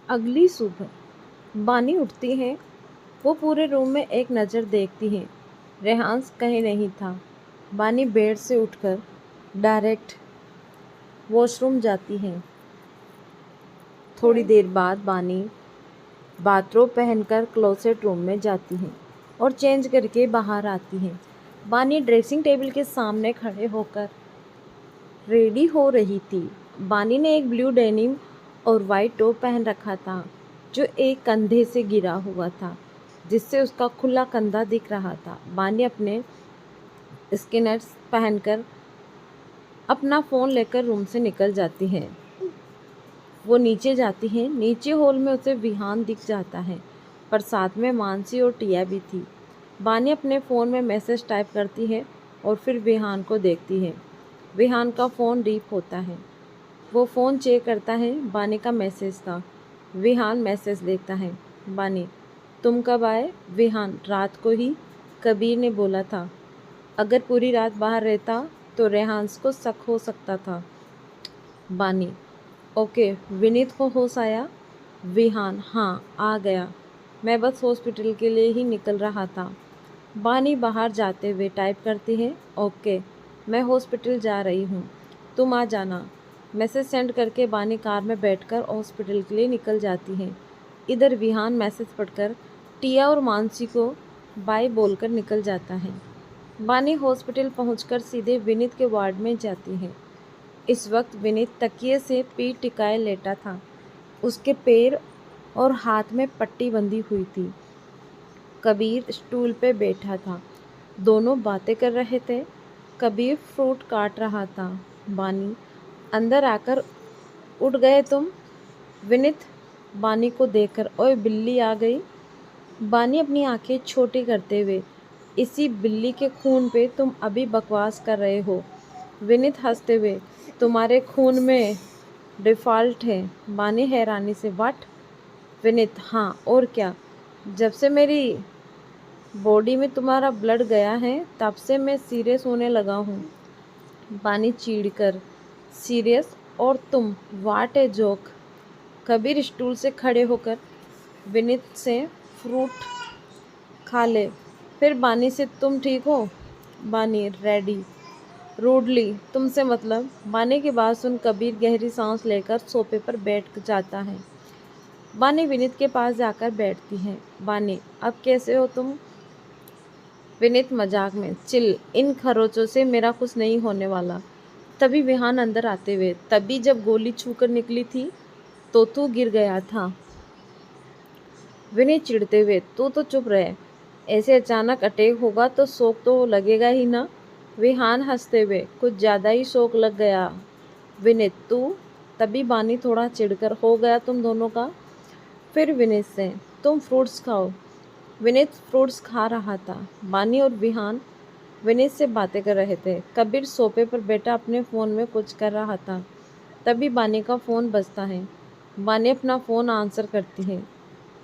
अगली सुबह बानी उठती है। वो पूरे रूम में एक नज़र देखती है। रेहान्स कहीं नहीं था। बानी बेड से उठकर डायरेक्ट वॉशरूम जाती है। थोड़ी देर बाद बानी बाथरोब पहनकर क्लोसेट रूम में जाती है और चेंज करके बाहर आती है। बानी ड्रेसिंग टेबल के सामने खड़े होकर रेडी हो रही थी। बानी ने एक ब्लू डेनिम और वाइट टॉप पहन रखा था जो एक कंधे से गिरा हुआ था, जिससे उसका खुला कंधा दिख रहा था। बानी अपने स्किनर्स पहनकर अपना फ़ोन लेकर रूम से निकल जाती है। वो नीचे जाती है। नीचे हॉल में उसे विहान दिख जाता है, पर साथ में मानसी और टिया भी थी। बानी अपने फ़ोन में मैसेज टाइप करती है और फिर विहान को देखती है। विहान का फ़ोन रीप होता है। वो फ़ोन चेक करता है। बानी का मैसेज था। विहान मैसेज देखता है। बानी, तुम कब आए? विहान, रात को ही। कबीर ने बोला था अगर पूरी रात बाहर रहता तो रेहान्स को शक हो सकता था। बानी, ओके। विनीत को होश आया? विहान, हाँ आ गया। मैं बस हॉस्पिटल के लिए ही निकल रहा था। बानी बाहर जाते हुए टाइप करती है, ओके मैं हॉस्पिटल जा रही हूँ, तुम आ जाना। मैसेज सेंड करके बानी कार में बैठकर हॉस्पिटल के लिए निकल जाती है। इधर विहान मैसेज पढ़कर टिया और मानसी को बाय बोलकर निकल जाता है। बानी हॉस्पिटल पहुंचकर सीधे विनीत के वार्ड में जाती है। इस वक्त विनीत तकिए से पीठ टिकाए लेटा था। उसके पैर और हाथ में पट्टी बंधी हुई थी। कबीर स्टूल पे बैठा था। दोनों बातें कर रहे थे। कबीर फ्रूट काट रहा था। बानी, अंदर आकर उठ गए तुम? विनीत बानी को देखकर, ओए बिल्ली आ गई। बानी अपनी आंखें छोटी करते हुए, इसी बिल्ली के खून पे तुम अभी बकवास कर रहे हो। विनीत हंसते हुए, तुम्हारे खून में डिफ़ॉल्ट है। बानी हैरानी से, व्हाट? विनीत, हाँ और क्या, जब से मेरी बॉडी में तुम्हारा ब्लड गया है तब से मैं सीरियस होने लगा हूँ। बानी चिढ़कर, सीरियस? और तुम? What a joke. Kabir stool से खड़े होकर विनीत से, फ्रूट खा ले। फिर बानी से, तुम ठीक हो? बानी, रेडी। रूडली, तुमसे मतलब। बानी की बात सुन कबीर गहरी सांस लेकर सोफे पर बैठ जाता है। बानी विनीत के पास जाकर बैठती है। बानी, अब कैसे हो तुम? विनीत मजाक में, चिल, इन खरोचों से मेरा कुछ नहीं होने वाला। तभी विहान अंदर आते हुए, तभी जब गोली छूकर निकली थी तो तू गिर गया था। विनीत चिढ़ते हुए, तू तो चुप रहे। ऐसे अचानक अटैक होगा तो शौक तो लगेगा ही ना। विहान हंसते हुए, कुछ ज़्यादा ही शौक लग गया। विनीत, तू? तभी बानी थोड़ा चिढ़कर, हो गया तुम दोनों का। फिर विनीत से, तुम फ्रूट्स खाओ। विनीत फ्रूट्स खा रहा था। बानी और विहान विनीत से बातें कर रहे थे। कबीर सोफे पर बैठा अपने फ़ोन में कुछ कर रहा था। तभी बानी का फ़ोन बजता है। बानी अपना फ़ोन आंसर करती है।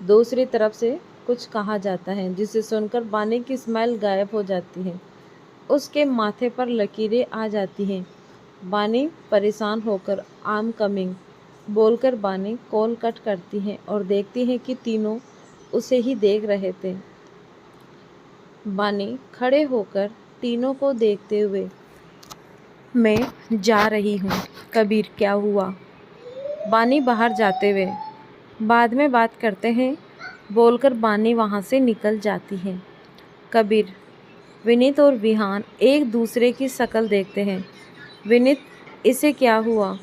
दूसरी तरफ से कुछ कहा जाता है जिसे सुनकर बानी की स्माइल गायब हो जाती है। उसके माथे पर लकीरें आ जाती हैं। बानी परेशान होकर, आई एम कमिंग बोलकर बानी कॉल कट करती है और देखती है कि तीनों उसे ही देख रहे थे। बानी खड़े होकर तीनों को देखते हुए, मैं जा रही हूँ। कबीर, क्या हुआ? बानी बाहर जाते हुए, बाद में बात करते हैं बोलकर बानी वहाँ से निकल जाती है। कबीर, विनीत और विहान एक दूसरे की शक्ल देखते हैं। विनीत, इसे क्या हुआ?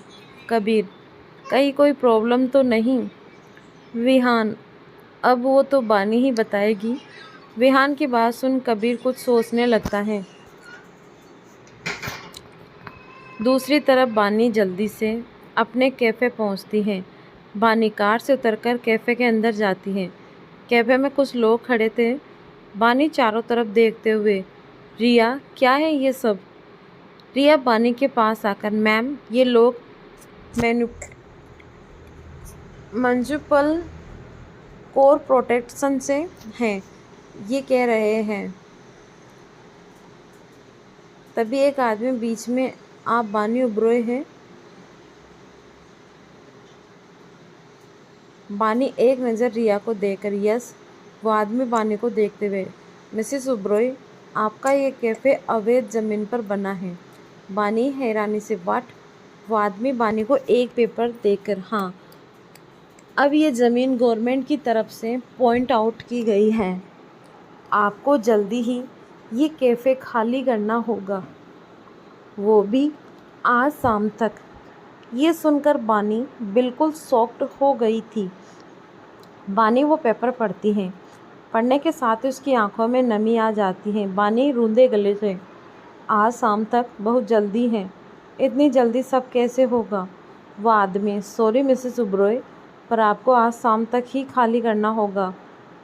कबीर, कहीं कोई प्रॉब्लम तो नहीं? विहान, अब वो तो बानी ही बताएगी। विहान की बात सुन कबीर कुछ सोचने लगता है। दूसरी तरफ बानी जल्दी से अपने कैफ़े पहुंचती है। बानी कार से उतरकर कैफ़े के अंदर जाती है। कैफ़े में कुछ लोग खड़े थे। बानी चारों तरफ देखते हुए, रिया, क्या है ये सब? रिया बानी के पास आकर, मैम ये लोग म्युनिसिपल कोर प्रोटेक्शन से हैं, ये कह रहे हैं। तभी एक आदमी बीच में, आप बानी उबरोए हैं? बानी एक नज़र रिया को देखकर यस, वो आदमी बानी को देखते हुए, मिसेस ओबरॉय, आपका ये कैफ़े अवैध ज़मीन पर बना है। बानी हैरानी से वाट? वो आदमी बानी को एक पेपर देकर, हाँ, अब ये ज़मीन गवर्नमेंट की तरफ से पॉइंट आउट की गई है। आपको जल्दी ही ये कैफ़े खाली करना होगा, वो भी आज शाम तक। ये सुनकर बानी बिल्कुल शॉक्ड हो गई थी। बानी वो पेपर पढ़ती हैं। पढ़ने के साथ ही उसकी आंखों में नमी आ जाती है। बानी रूंधे गले से, आज शाम तक बहुत जल्दी है। इतनी जल्दी सब कैसे होगा? वो आदमी, सॉरी मिसेस ओबरॉय, पर आपको आज शाम तक ही खाली करना होगा,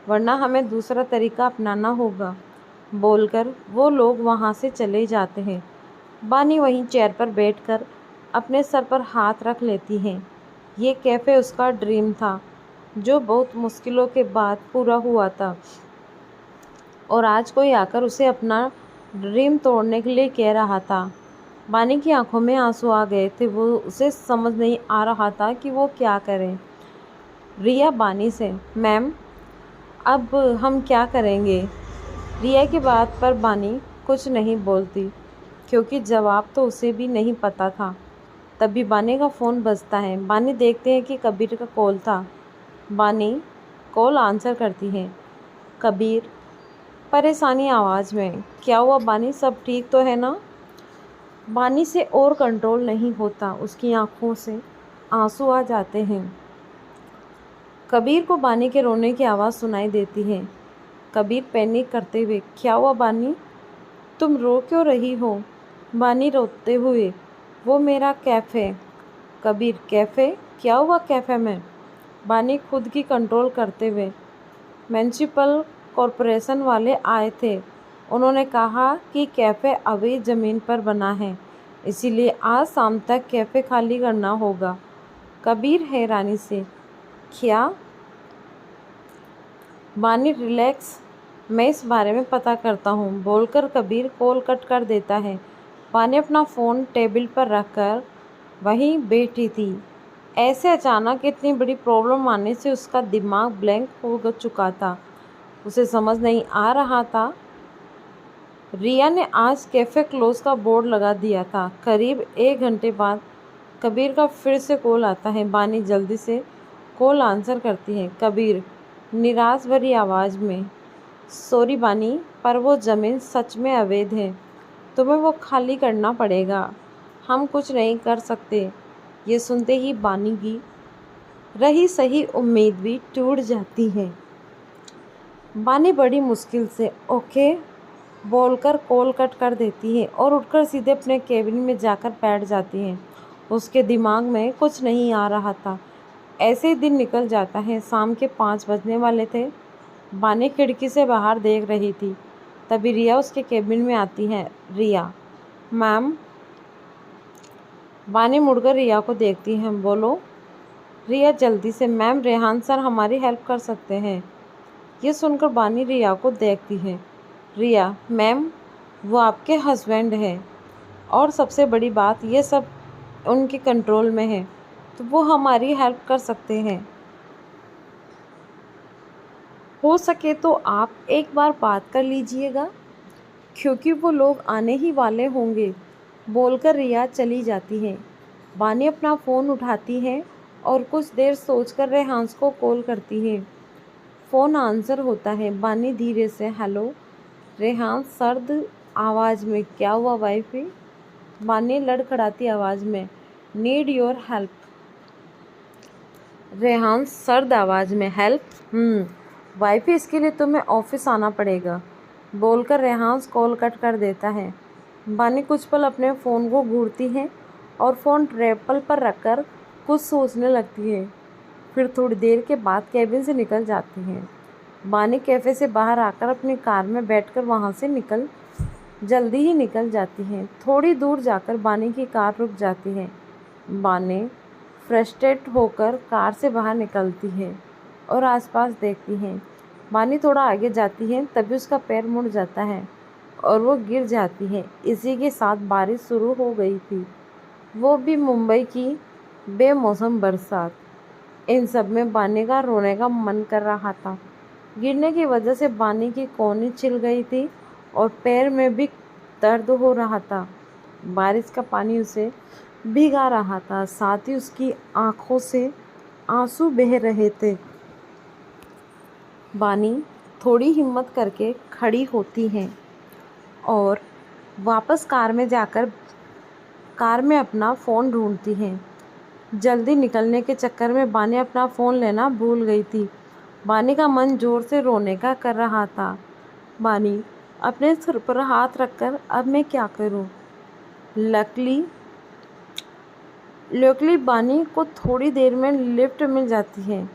वरना हमें दूसरा तरीका अपनाना होगा, बोलकर वो लोग वहाँ से चले जाते हैं। बानी वहीं चेयर पर बैठकर अपने सर पर हाथ रख लेती हैं। ये कैफ़े उसका ड्रीम था, जो बहुत मुश्किलों के बाद पूरा हुआ था, और आज कोई आकर उसे अपना ड्रीम तोड़ने के लिए कह रहा था। बानी की आंखों में आंसू आ गए थे। वो उसे समझ नहीं आ रहा था कि वो क्या करे। रिया बानी से, मैम, अब हम क्या करेंगे? रिया की बात पर बानी कुछ नहीं बोलती, क्योंकि जवाब तो उसे भी नहीं पता था। तभी बानी का फ़ोन बजता है। बानी देखते हैं कि कबीर का कॉल था। बानी कॉल आंसर करती है। कबीर परेशानी आवाज़ में, क्या हुआ बानी, सब ठीक तो है ना? बानी से और कंट्रोल नहीं होता, उसकी आंखों से आंसू आ जाते हैं। कबीर को बानी के रोने की आवाज़ सुनाई देती है। कबीर पैनिक करते हुए, क्या हुआ बानी, तुम रो क्यों रही हो? बानी रोते हुए, वो मेरा कैफ़े। कबीर, कैफ़े? क्या हुआ कैफ़े में? बानी खुद की कंट्रोल करते हुए, म्युनिसिपल कॉरपोरेशन वाले आए थे। उन्होंने कहा कि कैफ़े अवैध ज़मीन पर बना है, इसीलिए आज शाम तक कैफ़े खाली करना होगा। कबीर हैरानी से, क्या? बानी, रिलैक्स, मैं इस बारे में पता करता हूँ, बोलकर कबीर कॉल कट कर देता है। बानी अपना फ़ोन टेबल पर रखकर वहीं बैठी थी। ऐसे अचानक इतनी बड़ी प्रॉब्लम आने से उसका दिमाग ब्लैंक हो चुका था। उसे समझ नहीं आ रहा था। रिया ने आज कैफ़े क्लोज का बोर्ड लगा दिया था। करीब 1 घंटे बाद कबीर का फिर से कॉल आता है। बानी जल्दी से कॉल आंसर करती है। कबीर निराश भरी आवाज़ में, सॉरी बानी, पर वो ज़मीन सच में अवैध है, तुम्हें वो खाली करना पड़ेगा, हम कुछ नहीं कर सकते। ये सुनते ही बानी की रही सही उम्मीद भी टूट जाती है। बानी बड़ी मुश्किल से ओके बोलकर कॉल कट कर देती है और उठकर सीधे अपने केबिन में जाकर बैठ जाती है। उसके दिमाग में कुछ नहीं आ रहा था। ऐसे ही दिन निकल जाता है। शाम के 5 बजने वाले थे। बानी खिड़की से बाहर देख रही थी। तभी रिया उसके केबिन में आती है। रिया, मैम। बानी मुड़कर रिया को देखती है। बोलो। रिया जल्दी से, मैम, रेहान सर हमारी हेल्प कर सकते हैं। ये सुनकर बानी रिया को देखती है। रिया, मैम, वो आपके हस्बैंड है, और सबसे बड़ी बात, ये सब उनके कंट्रोल में है, तो वो हमारी हेल्प कर सकते हैं। हो सके तो आप एक बार बात कर लीजिएगा, क्योंकि वो लोग आने ही वाले होंगे, बोलकर रिया चली जाती है। बानी अपना फ़ोन उठाती है और कुछ देर सोचकर रेहांस को कॉल करती है। फ़ोन आंसर होता है। बानी धीरे से, हेलो। रेहान सर्द आवाज़ में, क्या हुआ वाइफी? बानी लड़खड़ाती आवाज़ में, नीड योर हेल्प। रेहान सर्द आवाज़ में, हेल्प? वाइफी, इसके लिए तुम्हें ऑफिस आना पड़ेगा, बोलकर रेहान कॉल कट कर देता है। बानी कुछ पल अपने फ़ोन को घूरती है और फ़ोन टेबल पर रखकर कुछ सोचने लगती है। फिर थोड़ी देर के बाद केबिन से निकल जाती है। बानी कैफ़े से बाहर आकर अपनी कार में बैठकर वहाँ से जल्दी ही निकल जाती है। थोड़ी दूर जाकर बानी की कार रुक जाती है। बानी फ्रस्ट्रेट होकर कार से बाहर निकलती है और आसपास देखती है। बानी थोड़ा आगे जाती है, तभी उसका पैर मुड़ जाता है और वो गिर जाती है। इसी के साथ बारिश शुरू हो गई थी, वो भी मुंबई की बेमौसम बरसात। इन सब में बानी का रोने का मन कर रहा था। गिरने की वजह से बानी की कोहनी छिल गई थी और पैर में भी दर्द हो रहा था। बारिश का पानी उसे भिगा रहा था, साथ ही उसकी आंखों से आंसू बह रहे थे। बानी थोड़ी हिम्मत करके खड़ी होती है और वापस कार में जाकर कार में अपना फ़ोन ढूंढती है। जल्दी निकलने के चक्कर में बानी अपना फ़ोन लेना भूल गई थी। बानी का मन ज़ोर से रोने का कर रहा था। बानी अपने सिर पर हाथ रखकर अब मैं क्या करूं? लकली लकली बानी को थोड़ी देर में लिफ्ट मिल जाती है।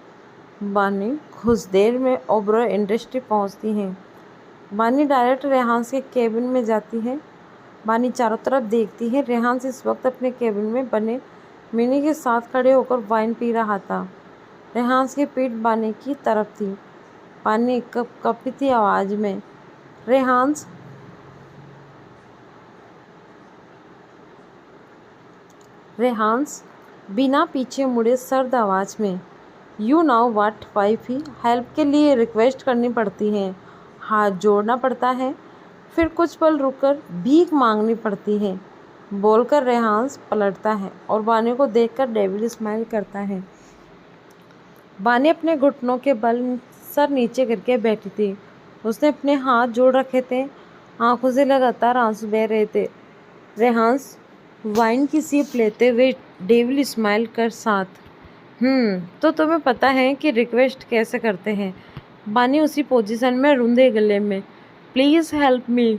बानी कुछ देर में ओबरॉय इंडस्ट्री पहुंचती है। बानी डायरेक्ट रेहांस के केबिन में जाती है। बानी चारों तरफ देखती है। रेहांस इस वक्त अपने केबिन में बने मिनी के साथ खड़े होकर वाइन पी रहा था। रेहांस की पीठ बानी की तरफ थी। बानी कपी थी आवाज़ में, रेहांस। रेहांस बिना पीछे मुड़े सर्द आवाज़ में, you now what wife he, help के लिए रिक्वेस्ट करनी पड़ती है, हाथ जोड़ना पड़ता है, फिर कुछ पल रुककर भीख मांगनी पड़ती है, बोलकर रेहांस पलटता है और बानी को देखकर डेविल स्माइल करता है। बानी अपने घुटनों के बल सर नीचे करके बैठी थी। उसने अपने हाथ जोड़ रखे थे, आंखों से लगातार आंसू बह रहे थे। रेहांस वाइन की सिप लेते हुए डेविल स्माइल कर साथ, तो तुम्हें पता है कि रिक्वेस्ट कैसे करते हैं। बानी उसी पोजीशन में रुंधे गले में, प्लीज़ हेल्प मी।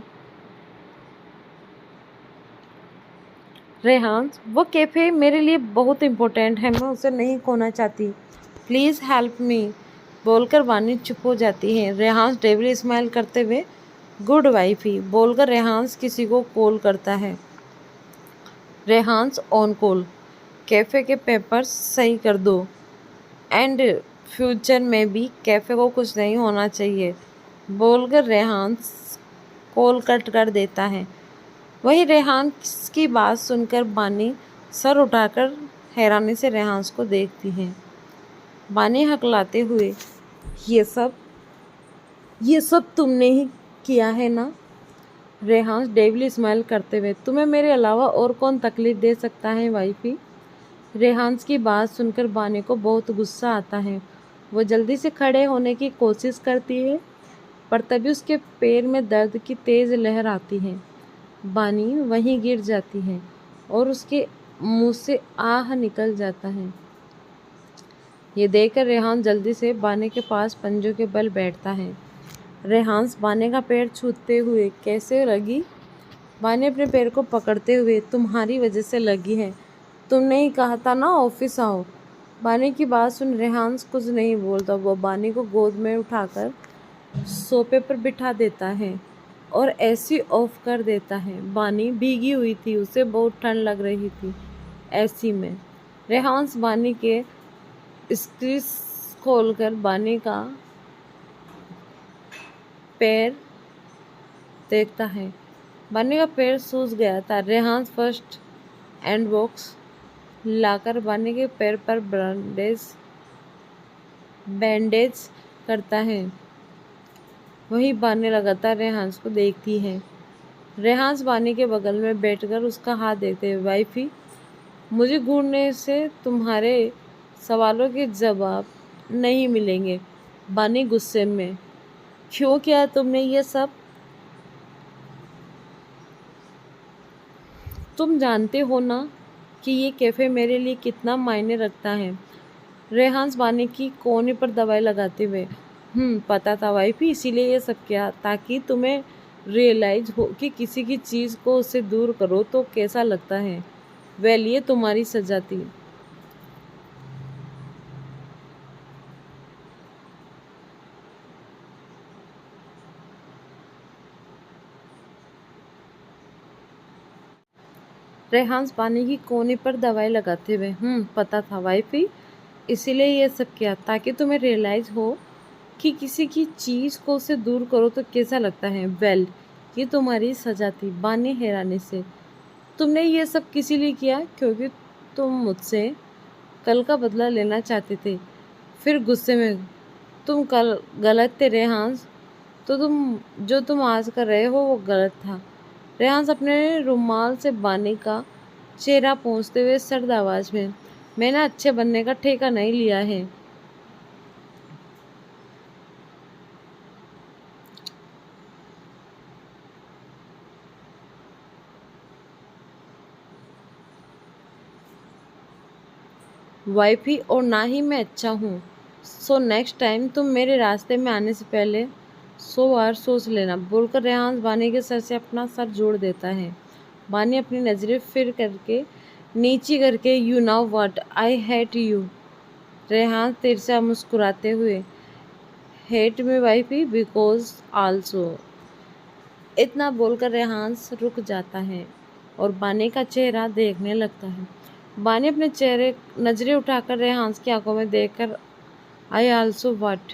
रेहांस वो कैफ़े मेरे लिए बहुत इम्पोर्टेंट है, मैं उसे नहीं खोना चाहती, प्लीज़ हेल्प मी, बोलकर बानी चुप हो जाती है। रेहांस डेविल स्माइल करते हुए, गुड वाइफ ही, बोलकर रेहांस किसी को कॉल करता है। रेहांस ऑन कॉल, कैफ़े के पेपर्स सही कर दो एंड फ्यूचर में भी कैफ़े को कुछ नहीं होना चाहिए, बोलकर रेहांस कॉल कट कर देता है। वही रेहांस की बात सुनकर बानी सर उठाकर हैरानी से रेहांस को देखती है। बानी हकलाते हुए, ये सब तुमने ही किया है ना? रेहांस डेविल स्माइल करते हुए, तुम्हें मेरे अलावा और कौन तकलीफ़ दे सकता है वाइफी? रेहांस की बात सुनकर बानी को बहुत गुस्सा आता है। वो जल्दी से खड़े होने की कोशिश करती है, पर तभी उसके पैर में दर्द की तेज़ लहर आती है। बानी वहीं गिर जाती है और उसके मुंह से आह निकल जाता है। ये देखकर रेहान जल्दी से बानी के पास पंजों के बल बैठता है। रेहांस बानी का पैर छूते हुए, कैसे लगी? बानी अपने पैर को पकड़ते हुए, तुम्हारी वजह से लगी है, तुमने ही कहा था ना ऑफिस आओ। बानी की बात सुन रेहांस कुछ नहीं बोलता। वो बानी को गोद में उठाकर सोफे पर बिठा देता है और एसी ऑफ कर देता है। बानी भीगी हुई थी, उसे बहुत ठंड लग रही थी। एसी में रेहांस बानी के स्क्रीस खोलकर बानी का पैर देखता है। बानी का पैर सूज गया था। रेहांस फर्स्ट एंड बॉक्स लाकर बानी के पैर पर बैंडेज करता है। वही बानी लगातार रेहांस को देखती है। रेहांस बानी के बगल में बैठकर उसका हाथ देखते हुए, वाइफी, मुझे घूरने से तुम्हारे सवालों के जवाब नहीं मिलेंगे। बानी गुस्से में, क्यों किया तुमने ये सब? तुम जानते हो ना कि ये कैफ़े मेरे लिए कितना मायने रखता है। रेहांस बानी की कोहनी पर दवाई लगाते हुए, पता था वाइफी, इसीलिए ये सब किया, ताकि तुम्हें रियलाइज हो कि किसी की चीज़ को उससे दूर करो तो कैसा लगता है। वेल, ये तुम्हारी सजा थी। रेहांस बानी की कोहनी पर दवाई लगाते हुए, पता था वाइफी, इसीलिए ये सब किया, ताकि तुम्हें रियलाइज़ हो कि किसी की चीज़ को उससे दूर करो तो कैसा लगता है। वेल, ये तुम्हारी सज़ा थी। बानी हैरानी से, तुमने ये सब किसी लिए किया? क्योंकि तुम मुझसे कल का बदला लेना चाहते थे। फिर गुस्से में, तुम कल गलत थे रेहान, तो जो तुम आज कर रहे हो वो गलत था। रेहान अपने रुमाल से बानी का चेहरा पोंछते हुए सर्द आवाज में, मैंने अच्छे बनने का ठेका नहीं लिया है। वाइफी और ना ही मैं अच्छा हूँ। सो नेक्स्ट टाइम तुम मेरे रास्ते में आने से पहले 100 बार सोच लेना, बोलकर रेहान बानी के सर से अपना सर जोड़ देता है। बानी अपनी नज़रें फिर करके नीची करके, you know what, I hate you. Rehan तिरछा मुस्कुराते हुए, hate me wifey because also. इतना बोलकर रेहान रुक जाता है और बानी का चेहरा देखने लगता है। बानी अपने चेहरे नजरें उठाकर रेहान की आंखों में देखकर, आई आल्सो व्हाट।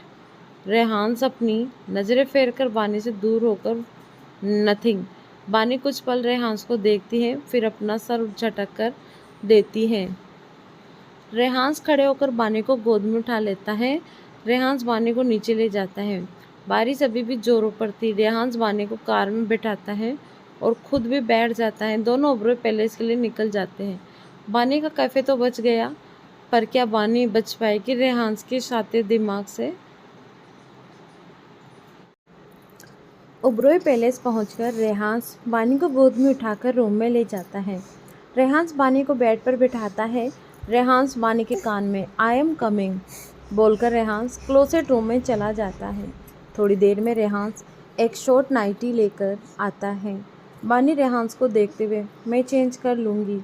रेहान अपनी नजरें फेर कर बानी से दूर होकर, नथिंग। बानी कुछ पल रेहान को देखती है, फिर अपना सर झटक कर देती है। रेहान खड़े होकर बानी को गोद में उठा लेता है। रेहान बानी को नीचे ले जाता है। बारिश अभी भी जोरों पर थी। रेहान बानी को कार में बिठाता है और खुद भी बैठ जाता है। दोनों ओबरॉय पैलेस के लिए निकल जाते हैं। बानी का कैफे तो बच गया, पर क्या बानी बच पाएगी रेहान के शातिर दिमाग से? ओबरॉय पैलेस पहुंचकर रेहान बानी को गोद में उठाकर रूम में ले जाता है। रेहान बानी को बेड पर बिठाता है। रेहान बानी के कान में, आई एम कमिंग बोलकर रेहान क्लोसेट रूम में चला जाता है। थोड़ी देर में रेहान एक शॉर्ट नाइटी लेकर आता है। बानी रेहान को देखते हुए, मैं चेंज कर लूँगी।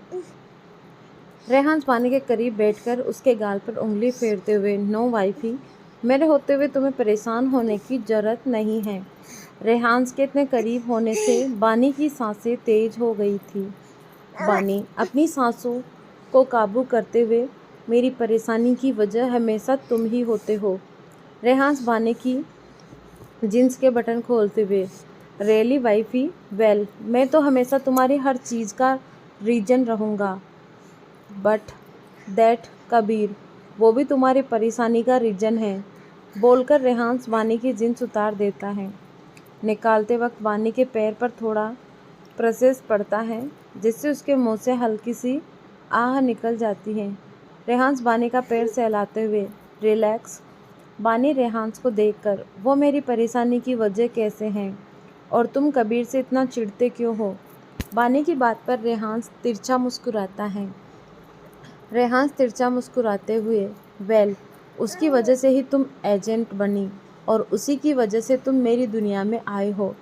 रेहान बानी के करीब बैठकर उसके गाल पर उंगली फेरते हुए, नो वाइफी, मेरे होते हुए तुम्हें परेशान होने की ज़रूरत नहीं है। रेहान के इतने करीब होने से बानी की सांसें तेज हो गई थी। बानी अपनी सांसों को काबू करते हुए, मेरी परेशानी की वजह हमेशा तुम ही होते हो। रेहान बानी की जींस के बटन खोलते हुए, रियली वाइफी, वेल, मैं तो हमेशा तुम्हारी हर चीज़ का रीजन रहूँगा, बट दैट कबीर, वो भी तुम्हारी परेशानी का रीजन है, बोलकर रेहान बानी की जींस उतार देता है। निकालते वक्त बानी के पैर पर थोड़ा प्रेशर पड़ता है, जिससे उसके मुंह से हल्की सी आह निकल जाती है। रेहान बानी का पैर सहलाते हुए, रिलैक्स। बानी रेहान को देखकर, वो मेरी परेशानी की वजह कैसे हैं और तुम कबीर से इतना चिढ़ते क्यों हो? बानी की बात पर रेहान तिरछा मुस्कुराता है। रेहान तिरछा मुस्कुराते हुए, वेल, उसकी वजह से ही तुम एजेंट बनी और उसी की वजह से तुम मेरी दुनिया में आए हो।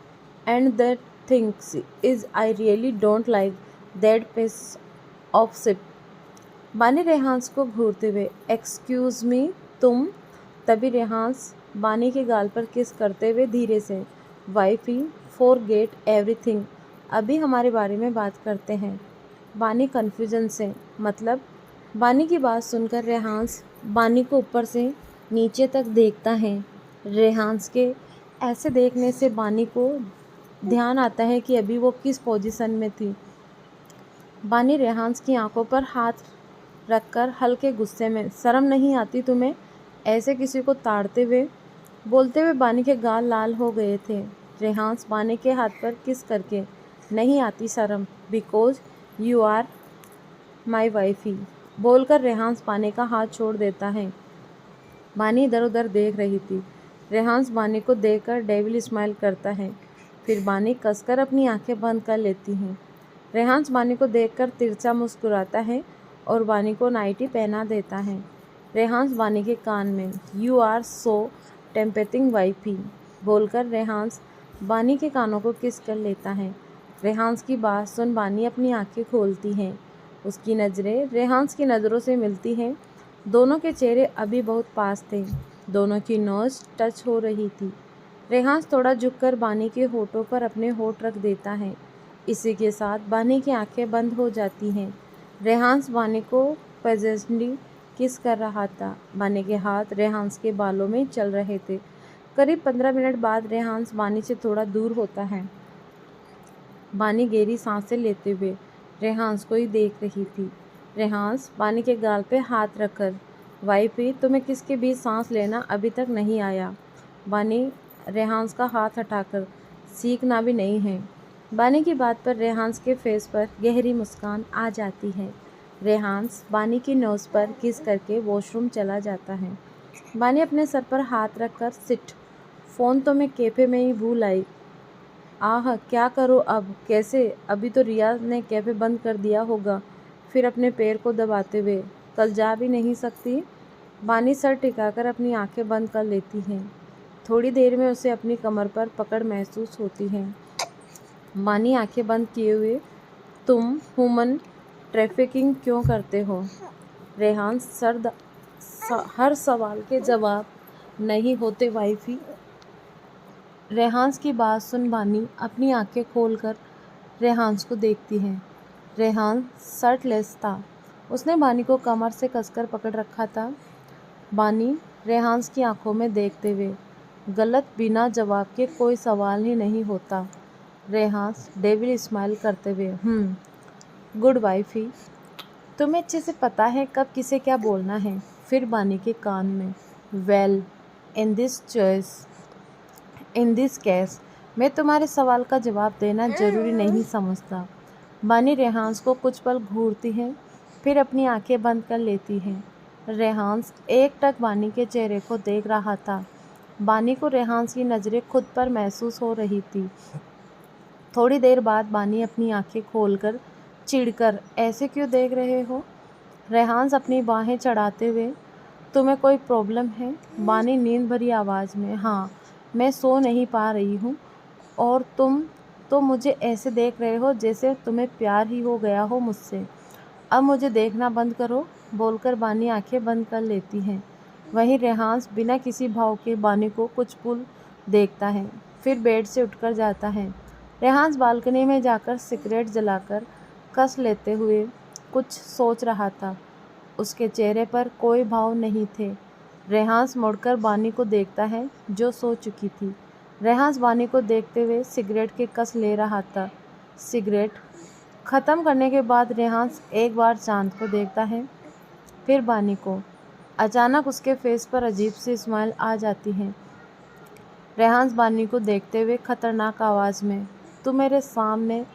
And that things is I really don't like that piece of shit. Bani Rehan को घूरते हुए, एक्सक्यूज़ मी, तुम? तभी रेहान बानी के गाल पर किस करते हुए धीरे से, वाइफी, फॉरगेट एवरीथिंग, अभी हमारे बारे में बात करते हैं। बानी कन्फ्यूजन से, मतलब? बानी की बात सुनकर रेहान बानी को ऊपर से नीचे तक देखता है। रेहान के ऐसे देखने से बानी को ध्यान आता है कि अभी वो किस पोजीशन में थी। बानी रेहान की आंखों पर हाथ रखकर हल्के गुस्से में, शर्म नहीं आती तुम्हें ऐसे किसी को ताड़ते हुए? बोलते हुए बानी के गाल लाल हो गए थे। रेहान बानी के हाथ पर किस करके, नहीं आती शर्म, because you are my wifey, बोलकर रेहान बानी का हाथ छोड़ देता है। बानी इधर उधर देख रही थी। रेहान बानी को देखकर डेविल स्माइल करता है, फिर बानी कसकर अपनी आंखें बंद कर लेती हैं। रेहान बानी को देखकर तिरछा मुस्कुराता है और बानी को नाइटी पहना देता है। रेहान बानी के कान में, you are so tempting wifey, बोलकर रेहान बानी के कानों को किस कर लेता है। रेहान की बात सुन बानी अपनी आंखें खोलती हैं। उसकी नज़रें रेहान की नज़रों से मिलती हैं। दोनों के चेहरे अभी बहुत पास थे। दोनों की नोज़ टच हो रही थी। रेहान थोड़ा झुककर बानी के होठों पर अपने होठ रख देता है। इसी के साथ बानी की आंखें बंद हो जाती हैं। रेहान बानी को पजेंटली किस कर रहा था। बानी के हाथ रेहान के बालों में चल रहे थे। करीब 15 मिनट बाद रेहान बानी से थोड़ा दूर होता है। बानी गहरी सांसें लेते हुए रेहान को ही देख रही थी। रेहांस बानी के गाल पे हाथ रखकर, वाइफी तुम्हें किसके बीच सांस लेना अभी तक नहीं आया। बानी रेहांस का हाथ हटाकर, सीखना भी नहीं है। बानी की बात पर रेहांस के फेस पर गहरी मुस्कान आ जाती है। रेहांस बानी की नोज़ पर किस करके वॉशरूम चला जाता है। बानी अपने सर पर हाथ रखकर, सिट, फ़ोन तो मैं कैफ़े में ही भूल आई। आह क्या करो अब, कैसे? अभी तो रियाज ने कैफ़े बंद कर दिया होगा। फिर अपने पैर को दबाते हुए, कल जा भी नहीं सकती। बानी सर टिकाकर अपनी आंखें बंद कर लेती हैं। थोड़ी देर में उसे अपनी कमर पर पकड़ महसूस होती है। बानी आंखें बंद किए हुए, तुम ह्यूमन ट्रैफिकिंग क्यों करते हो? रेहान हर सवाल के जवाब नहीं होते वाइफी। रेहांस की बात सुन बानी अपनी आंखें खोलकर रेहांस को देखती है। रेहान शर्टलेस था। उसने बानी को कमर से कसकर पकड़ रखा था। बानी रेहांस की आंखों में देखते हुए, गलत बिना जवाब के कोई सवाल ही नहीं होता। रेहांस डेविल स्माइल करते हुए, गुड वाइफी, तुम्हें अच्छे से पता है कब किसे क्या बोलना है। फिर बानी के कान में, वेल, इन दिस केस मैं तुम्हारे सवाल का जवाब देना जरूरी नहीं समझता। बानी रेहांस को कुछ पल घूरती है, फिर अपनी आंखें बंद कर लेती है। रेहांस एकटक बानी के चेहरे को देख रहा था। बानी को रेहांस की नज़रें खुद पर महसूस हो रही थी। थोड़ी देर बाद बानी अपनी आंखें खोलकर चिढ़कर, ऐसे क्यों देख रहे हो? रेहांस अपनी बाहें चढ़ाते हुए, तुम्हें कोई प्रॉब्लम है? बानी नींद भरी आवाज़ में, हाँ, मैं सो नहीं पा रही हूँ और तुम तो मुझे ऐसे देख रहे हो जैसे तुम्हें प्यार ही हो गया हो मुझसे। अब मुझे देखना बंद करो, बोलकर बानी आंखें बंद कर लेती है। वहीं रेहांस बिना किसी भाव के बानी को कुछ पल देखता है, फिर बेड से उठकर जाता है। रेहांस बालकनी में जाकर सिगरेट जलाकर कस लेते हुए कुछ सोच रहा था। उसके चेहरे पर कोई भाव नहीं थे। रेहांस मुड़कर बानी को देखता है जो सो चुकी थी। रेहांस बानी को देखते हुए सिगरेट के कस ले रहा था। सिगरेट ख़त्म करने के बाद रेहांस एक बार चांद को देखता है, फिर बानी को। अचानक उसके फेस पर अजीब सी स्माइल आ जाती है। रेहांस बानी को देखते हुए खतरनाक आवाज़ में, तू मेरे सामने,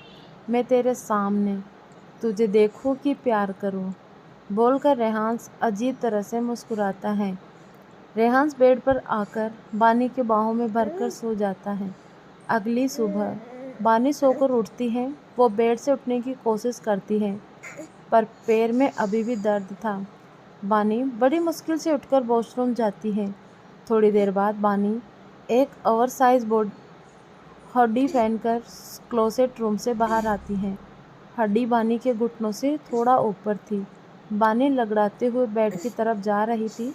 मैं तेरे सामने, तुझे देखूं कि प्यार करूं, बोलकर रेहांस अजीब तरह से मुस्कुराता है। रेहांस बेड पर आकर बानी के बाहों में भरकर सो जाता है। अगली सुबह बानी सोकर उठती है। वो बेड से उठने की कोशिश करती है, पर पैर में अभी भी दर्द था। बानी बड़ी मुश्किल से उठकर वॉशरूम जाती है। थोड़ी देर बाद बानी एक ओवरसाइज हड्डी पहनकर क्लोसेट रूम से बाहर आती है। हड्डी बानी के घुटनों से थोड़ा ऊपर थी। बानी लगड़ाते हुए बेड की तरफ जा रही थी,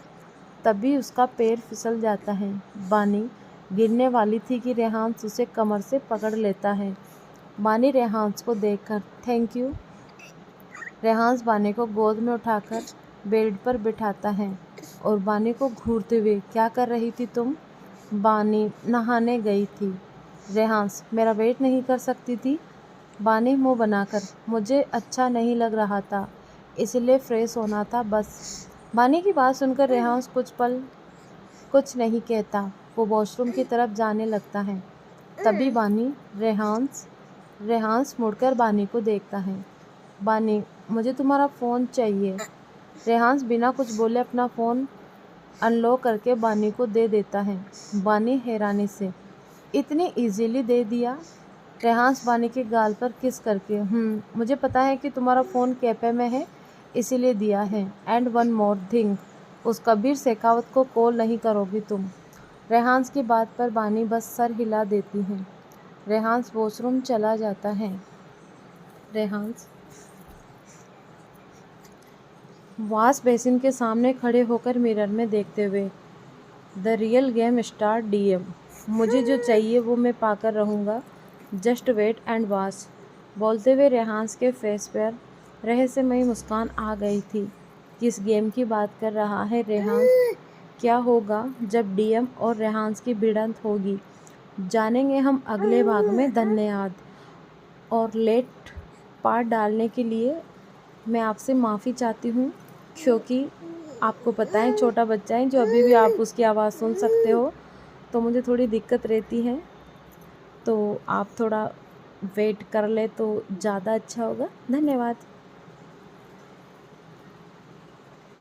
तभी उसका पैर फिसल जाता है। बानी गिरने वाली थी कि रेहांस उसे कमर से पकड़ लेता है। बानी रेहांस को देखकर, थैंक यू। रेहांस बानी को गोद में उठाकर बेड पर बिठाता है और बानी को घूरते हुए, क्या कर रही थी तुम? बानी नहाने गई थी। रेहांस, मेरा वेट नहीं कर सकती थी? बानी मुंह बनाकर, मुझे अच्छा नहीं लग रहा था, इसलिए फ्रेश होना था बस। बानी की बात सुनकर रेहांस कुछ पल कुछ नहीं कहता। वो वॉशरूम की तरफ जाने लगता है। तभी बानी रेहांस मुड़कर बानी को देखता है। बानी, मुझे तुम्हारा फ़ोन चाहिए। रेहांस बिना कुछ बोले अपना फ़ोन अनलॉक करके बानी को दे देता है। बानी हैरानी से, इतनी इजीली दे दिया? रेहांस बानी के गाल पर किस करके, मुझे पता है कि तुम्हारा फ़ोन कैफ़े में है, इसीलिए दिया है। एंड वन मोर थिंग, उस कबीर शेखावत को कॉल नहीं करोगी तुम। रेहांस की बात पर बानी बस सर हिला देती है। रेहांस वॉशरूम चला जाता है। रेहांस वॉश बेसिन के सामने खड़े होकर मिरर में देखते हुए, the real game star DM, मुझे जो चाहिए वो मैं पाकर रहूँगा, जस्ट वेट एंड वॉच, बोलते हुए रेहांस के फेस पर रहस्यमयी मुस्कान आ गई थी। किस गेम की बात कर रहा है रेहांस? क्या होगा जब डीएम और रेहांस की भिड़ंत होगी, जानेंगे हम अगले भाग में। धन्यवाद। और लेट पार्ट डालने के लिए मैं आपसे माफ़ी चाहती हूँ, क्योंकि आपको पता है छोटा बच्चा है जो अभी भी आप उसकी आवाज़ सुन सकते हो, तो मुझे थोड़ी दिक्कत रहती है। तो आप थोड़ा वेट कर ले तो ज़्यादा अच्छा होगा। धन्यवाद।